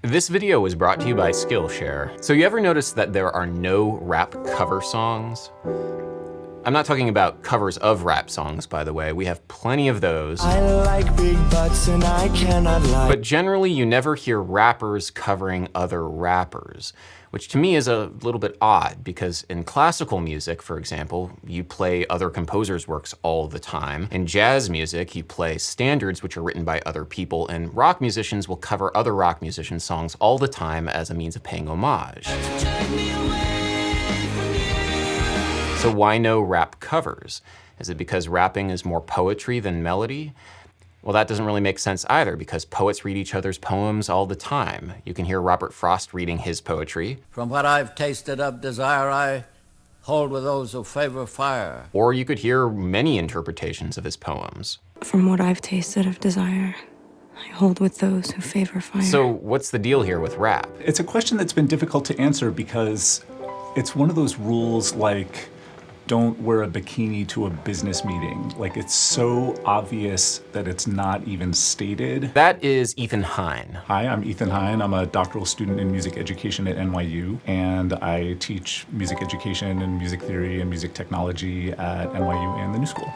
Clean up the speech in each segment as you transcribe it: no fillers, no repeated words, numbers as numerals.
This video was brought to you by Skillshare. So you ever notice that there are no rap cover songs? I'm not talking about covers of rap songs, by the way. We have plenty of those. I like big butts and I cannot lie. But generally, you never hear rappers covering other rappers, which to me is a little bit odd because in classical music, for example, you play other composers' works all the time. In jazz music, you play standards which are written by other people, and rock musicians will cover other rock musicians' songs all the time as a means of paying homage. So why no rap covers? Is it because rapping is more poetry than melody? Well, that doesn't really make sense either, because poets read each other's poems all the time. You can hear Robert Frost reading his poetry. From what I've tasted of desire, I hold with those who favor fire. Or you could hear many interpretations of his poems. From what I've tasted of desire, I hold with those who favor fire. So what's the deal here with rap? It's a question that's been difficult to answer because it's one of those rules like, don't wear a bikini to a business meeting. Like, it's so obvious that it's not even stated. That is Ethan Hein. Hi, I'm Ethan Hein. I'm a doctoral student in music education at NYU, and I teach music education and music theory and music technology at NYU and the New School.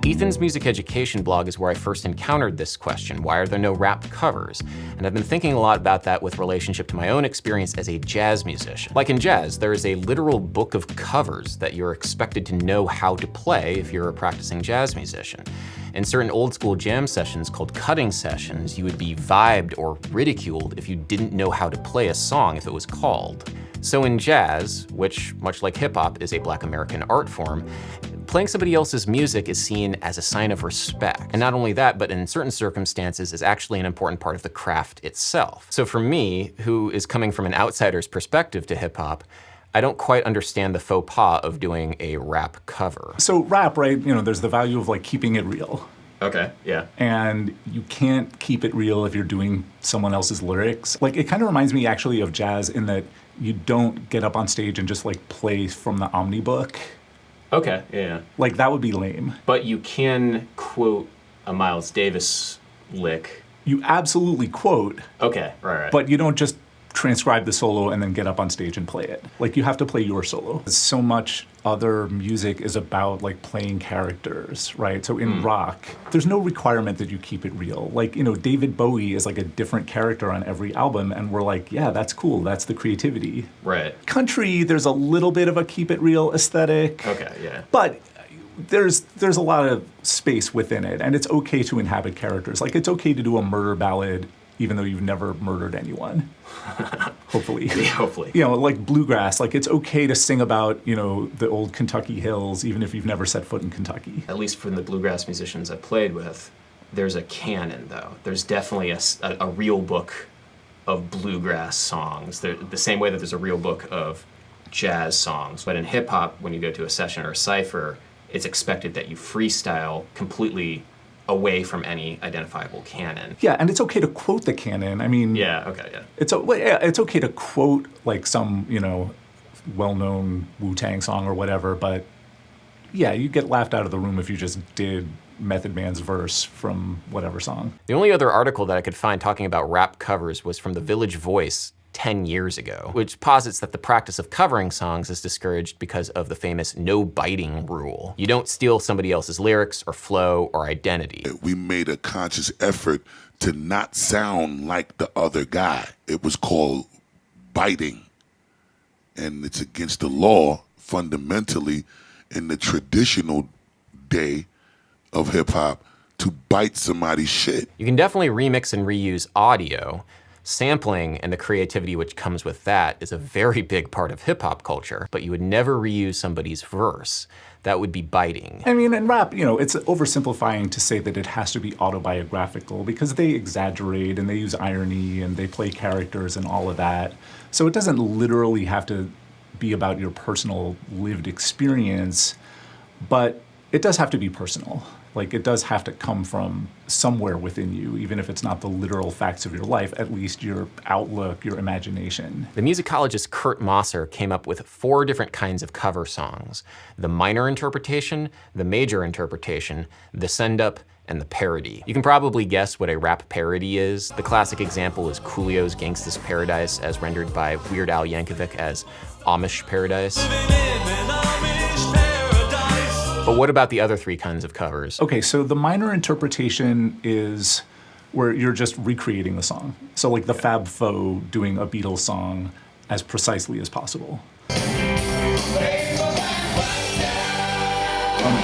Ethan's music education blog is where I first encountered this question: why are there no rap covers? And I've been thinking a lot about that with relationship to my own experience as a jazz musician. Like in jazz, there is a literal book of covers that you're expected to know how to play if you're a practicing jazz musician. In certain old school jam sessions called cutting sessions, you would be vibed or ridiculed if you didn't know how to play a song if it was called. So in jazz, which much like hip hop is a Black American art form, playing somebody else's music is seen as a sign of respect. And not only that, but in certain circumstances is actually an important part of the craft itself. So for me, who is coming from an outsider's perspective to hip hop, I don't quite understand the faux pas of doing a rap cover. So rap, right, there's the value of like keeping it real. Okay, yeah. And you can't keep it real if you're doing someone else's lyrics. Like, it kind of reminds me actually of jazz in that you don't get up on stage and just like play from the omnibook. Okay, yeah. Like, that would be lame. But you can quote a Miles Davis lick. You absolutely quote. Okay, right. But you don't just transcribe the solo and then get up on stage and play it. Like, you have to play your solo. So much other music is about like playing characters, right? So in rock, there's no requirement that you keep it real. Like, David Bowie is like a different character on every album, and we're like, yeah, that's cool. That's the creativity. Right. Country, there's a little bit of a keep it real aesthetic. Okay, yeah. But there's a lot of space within it, and it's okay to inhabit characters. Like, it's okay to do a murder ballad even though you've never murdered anyone. Hopefully. Yeah, hopefully. Like bluegrass, like it's okay to sing about, the old Kentucky hills, even if you've never set foot in Kentucky. At least from the bluegrass musicians I played with, there's a canon though. There's definitely a real book of bluegrass songs. The same way that there's a real book of jazz songs. But in hip hop, when you go to a session or a cypher, it's expected that you freestyle completely away from any identifiable canon. Yeah, and it's okay to quote the canon. I mean, yeah, okay, yeah. It's okay to quote like some, well-known Wu-Tang song or whatever, but yeah, you get laughed out of the room if you just did Method Man's verse from whatever song. The only other article that I could find talking about rap covers was from the Village Voice 10 years ago, which posits that the practice of covering songs is discouraged because of the famous no biting rule. You don't steal somebody else's lyrics or flow or identity. We made a conscious effort to not sound like the other guy. It was called biting. And it's against the law, fundamentally, in the traditional day of hip hop, to bite somebody's shit. You can definitely remix and reuse audio. Sampling and the creativity which comes with that is a very big part of hip hop culture, but you would never reuse somebody's verse. That would be biting. I mean, in rap, it's oversimplifying to say that it has to be autobiographical because they exaggerate and they use irony and they play characters and all of that. So it doesn't literally have to be about your personal lived experience, but it does have to be personal. Like, it does have to come from somewhere within you, even if it's not the literal facts of your life, at least your outlook, your imagination. The musicologist Kurt Mosser came up with 4 different kinds of cover songs: the minor interpretation, the major interpretation, the send-up, and the parody. You can probably guess what a rap parody is. The classic example is Coolio's Gangsta's Paradise as rendered by Weird Al Yankovic as Amish Paradise. But what about the other three kinds of covers? Okay, so the minor interpretation is where you're just recreating the song. So like the Fab Four doing a Beatles song as precisely as possible.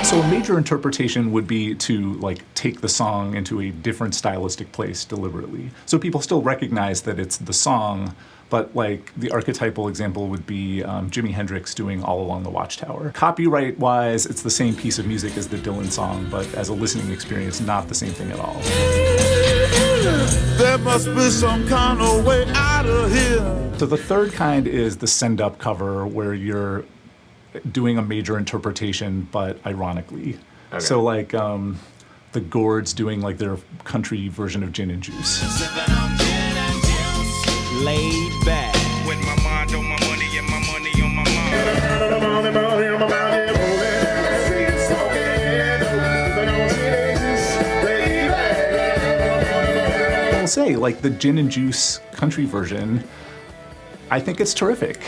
So a major interpretation would be to like take the song into a different stylistic place deliberately. So people still recognize that it's the song, but like the archetypal example would be Jimi Hendrix doing All Along the Watchtower. Copyright-wise, it's the same piece of music as the Dylan song, but as a listening experience, not the same thing at all. There must be some kind of way out of here. So the third kind is the send-up cover, where you're doing a major interpretation, but ironically. Okay. So like the Gourds doing like their country version of Gin and Juice. Laid back. With my mind on my money and my money on my mind. I'll say, like the Gin and Juice country version, I think it's terrific.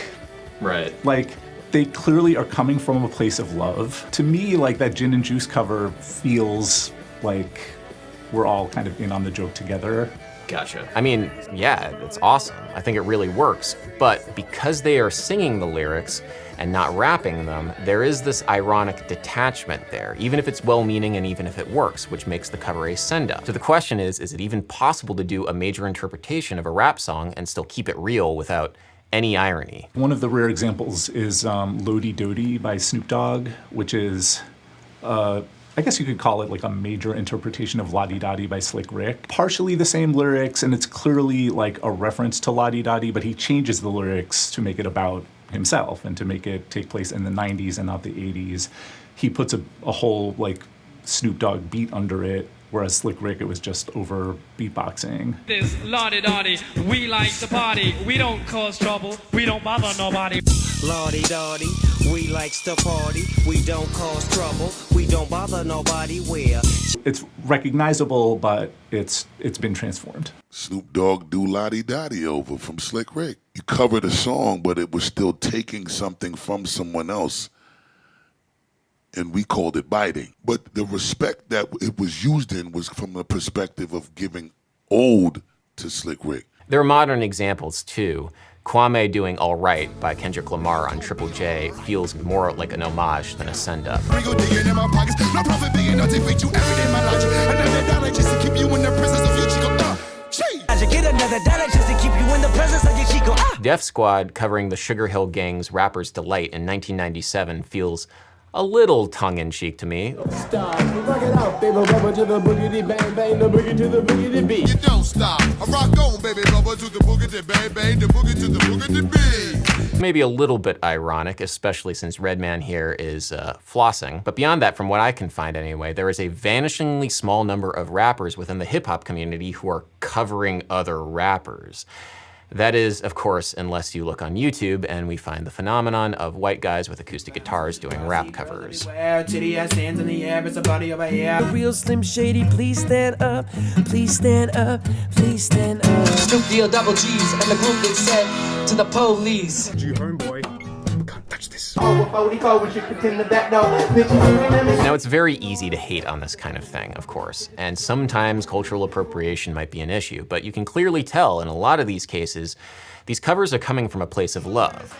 Right. Like, they clearly are coming from a place of love. To me, like that Gin and Juice cover feels like we're all kind of in on the joke together. Gotcha. I mean, yeah, it's awesome. I think it really works. But because they are singing the lyrics and not rapping them, there is this ironic detachment there, even if it's well-meaning and even if it works, which makes the cover a send-up. So the question is it even possible to do a major interpretation of a rap song and still keep it real without any irony? One of the rare examples is Lodi Dodi by Snoop Dogg, which is, I guess you could call it like a major interpretation of La Di Dadi by Slick Rick. Partially the same lyrics, and it's clearly like a reference to La Di Dadi, but he changes the lyrics to make it about himself and to make it take place in the 90s and not the 80s. He puts a whole like Snoop Dogg beat under it, whereas Slick Rick, it was just over beatboxing. This lottie-dottie, we like to party. We don't cause trouble, we don't bother nobody. Lottie-dottie, we likes to party. We don't cause trouble. We don't bother nobody. Where? It's recognizable, but it's been transformed. Snoop Dogg do Lottie Dottie over from Slick Rick. You covered a song, but it was still taking something from someone else, and we called it biting. But the respect that it was used in was from the perspective of giving ode to Slick Rick. There are modern examples too. Kwame doing All Right by Kendrick Lamar on Triple J feels more like an homage than a send-up. Def Squad covering the Sugar Hill Gang's Rapper's Delight in 1997 feels a little tongue-in-cheek to me. Stop, rock it out, baby, rubber to the boogity bang bang, the boogie to the boogity beat. You don't stop. I rock on, baby, rubber to the boogity bang bang, the boogie to the boogity beat. Maybe a little bit ironic, especially since Redman here is flossing. But beyond that, from what I can find anyway, there is a vanishingly small number of rappers within the hip-hop community who are covering other rappers. That is, of course, unless you look on YouTube and we find the phenomenon of white guys with acoustic guitars doing rap covers. The real Slim Shady, please stand up. Please stand up. Please stand up. Snoop Deal double G's and the group gets sent to the police. G homeboy, can't touch this. Now, it's very easy to hate on this kind of thing, of course, and sometimes cultural appropriation might be an issue, but you can clearly tell in a lot of these cases, these covers are coming from a place of love.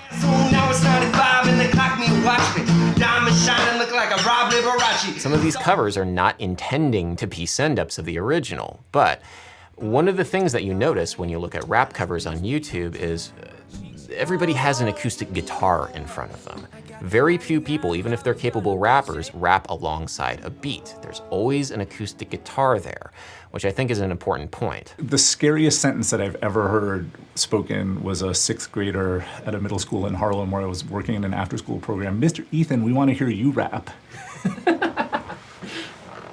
Some of these covers are not intending to be send-ups of the original, but one of the things that you notice when you look at rap covers on YouTube is everybody has an acoustic guitar in front of them. Very few people, even if they're capable rappers, rap alongside a beat. There's always an acoustic guitar there, which I think is an important point. The scariest sentence that I've ever heard spoken was a 6th grader at a middle school in Harlem where I was working in an after-school program. "Mr. Ethan, we want to hear you rap."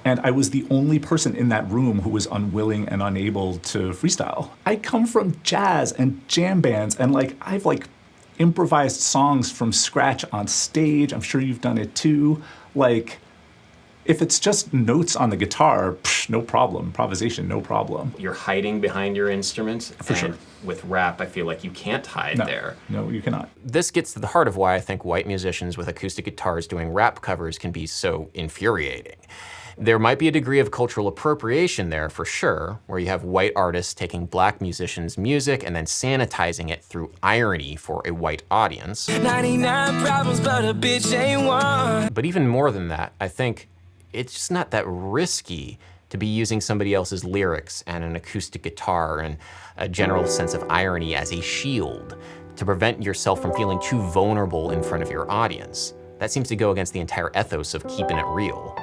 And I was the only person in that room who was unwilling and unable to freestyle. I come from jazz and jam bands, and like I've like improvised songs from scratch on stage. I'm sure you've done it too. Like, If it's just notes on the guitar, no problem. Improvisation, no problem. You're hiding behind your instrument. For sure. With rap, I feel like you can't hide there. No, you cannot. This gets to the heart of why I think white musicians with acoustic guitars doing rap covers can be so infuriating. There might be a degree of cultural appropriation there for sure, where you have white artists taking black musicians' music and then sanitizing it through irony for a white audience. 99 problems, but a bitch ain't one. But even more than that, I think it's just not that risky to be using somebody else's lyrics and an acoustic guitar and a general sense of irony as a shield to prevent yourself from feeling too vulnerable in front of your audience. That seems to go against the entire ethos of keeping it real.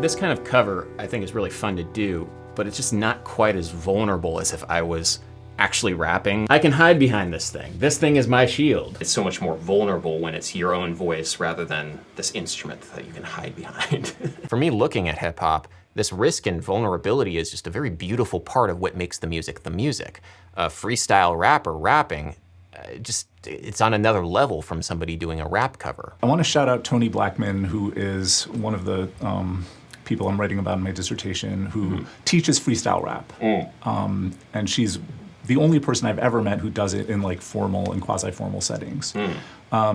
This kind of cover, I think, is really fun to do, but it's just not quite as vulnerable as if I was actually rapping. I can hide behind this thing. This thing is my shield. It's so much more vulnerable when it's your own voice rather than this instrument that you can hide behind. For me, looking at hip hop, this risk and vulnerability is just a very beautiful part of what makes the music the music. A freestyle rapper rapping, it's on another level from somebody doing a rap cover. I want to shout out Tony Blackman, who is one of the people I'm writing about in my dissertation, who teaches freestyle rap. And she's the only person I've ever met who does it in like formal and quasi-formal settings.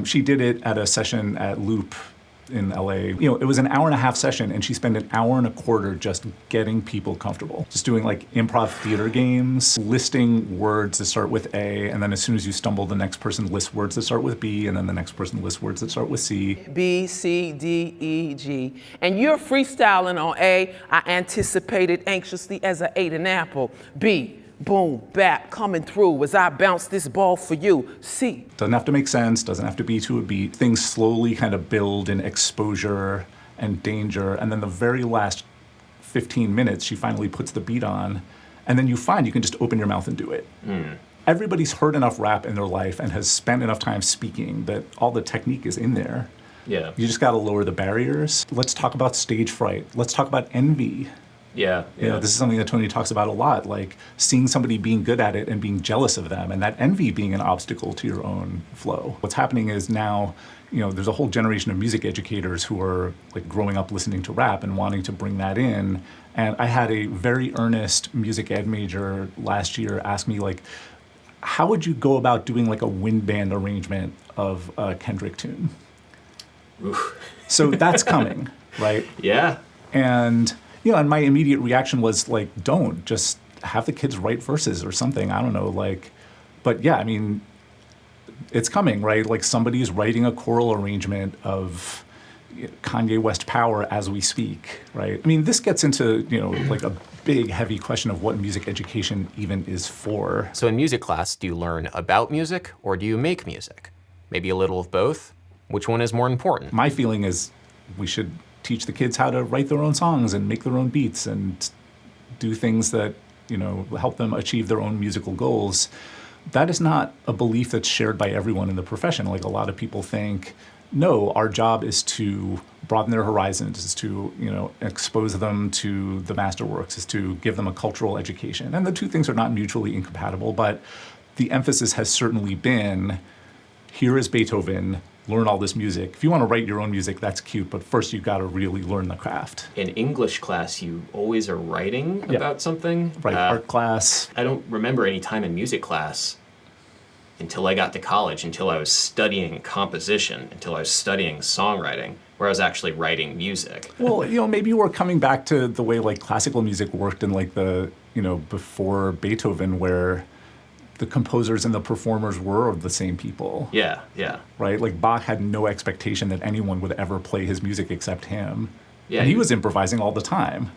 She did it at a session at Loop in LA. It was an hour-and-a-half session, and she spent an hour and a quarter just getting people comfortable. Just doing like improv theater games, listing words that start with A, and then as soon as you stumble, the next person lists words that start with B, and then the next person lists words that start with C. B, C, D, E, G. And you're freestyling on A. I anticipated anxiously as I ate an apple. B, boom, bap, coming through as I bounce this ball for you. C. Doesn't have to make sense, doesn't have to be to a beat. Things slowly kind of build in exposure and danger, and then the very last 15 minutes, she finally puts the beat on, and then you find you can just open your mouth and do it. Everybody's heard enough rap in their life and has spent enough time speaking that all the technique is in there. Yeah. You just gotta lower the barriers. Let's talk about stage fright. Let's talk about envy. Yeah. This is something that Tony talks about a lot, like seeing somebody being good at it and being jealous of them, and that envy being an obstacle to your own flow. What's happening is now, there's a whole generation of music educators who are like growing up listening to rap and wanting to bring that in. And I had a very earnest music ed major last year ask me, like, how would you go about doing like a wind band arrangement of a Kendrick tune? Oof. So that's coming, right? Yeah. And and my immediate reaction was like, don't, just have the kids write verses or something. I don't know, like, but yeah, I mean, it's coming, right? Like somebody's writing a choral arrangement of Kanye West Power as we speak, right? I mean, this gets into, like a big, heavy question of what music education even is for. So in music class, do you learn about music or do you make music? Maybe a little of both? Which one is more important? My feeling is we should teach the kids how to write their own songs and make their own beats and do things that, help them achieve their own musical goals. That is not a belief that's shared by everyone in the profession. Like a lot of people think, no, our job is to broaden their horizons, is to, expose them to the masterworks, is to give them a cultural education. And the two things are not mutually incompatible, but the emphasis has certainly been, here is Beethoven, learn all this music. If you want to write your own music, that's cute, but first you've got to really learn the craft. In English class, you always are writing about something. Right, art class. I don't remember any time in music class until I got to college, until I was studying composition, until I was studying songwriting, where I was actually writing music. Well, maybe we're coming back to the way like classical music worked in like the, before Beethoven, where the composers and the performers were the same people. Yeah. Right? Like Bach had no expectation that anyone would ever play his music except him. Yeah. And he was improvising all the time.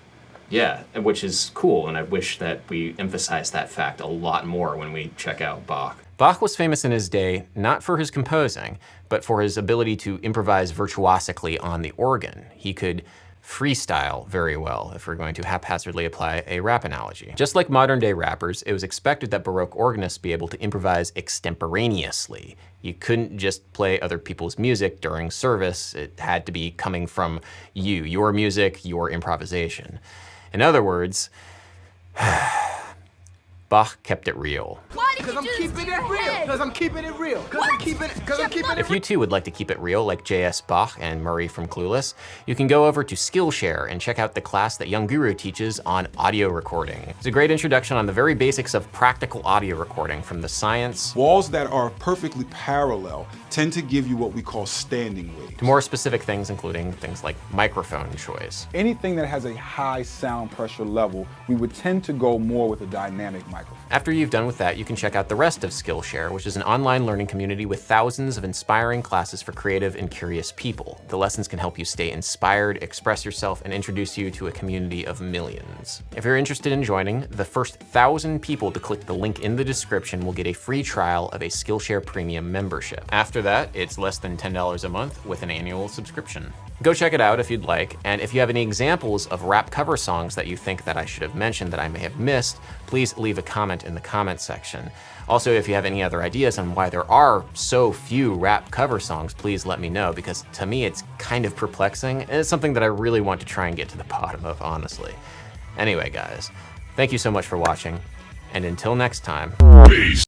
Yeah, which is cool, and I wish that we emphasize that fact a lot more when we check out Bach. Bach was famous in his day not for his composing, but for his ability to improvise virtuosically on the organ. He could freestyle very well, if we're going to haphazardly apply a rap analogy. Just like modern day rappers, it was expected that Baroque organists be able to improvise extemporaneously. You couldn't just play other people's music during service. It had to be coming from you, your music, your improvisation. In other words, Bach kept it real. Because I'm keeping it real. Because I'm keeping it real. Because I'm keeping it. If you too would like to keep it real, like J.S. Bach and Murray from Clueless, you can go over to Skillshare and check out the class that Young Guru teaches on audio recording. It's a great introduction on the very basics of practical audio recording, from the science. Walls that are perfectly parallel tend to give you what we call standing waves. To more specific things, including things like microphone choice. Anything that has a high sound pressure level, we would tend to go more with a dynamic microphone. After you've done with that, you can check out the rest of Skillshare, which is an online learning community with thousands of inspiring classes for creative and curious people. The lessons can help you stay inspired, express yourself, and introduce you to a community of millions. If you're interested in joining, the first 1,000 people to click the link in the description will get a free trial of a Skillshare Premium membership. After that, it's less than $10 a month with an annual subscription. Go check it out if you'd like, and if you have any examples of rap cover songs that you think that I should have mentioned that I may have missed, please leave a comment in the comments section. Also, if you have any other ideas on why there are so few rap cover songs, please let me know, because to me it's kind of perplexing, and it's something that I really want to try and get to the bottom of, honestly. Anyway, guys, thank you so much for watching, and until next time. Peace.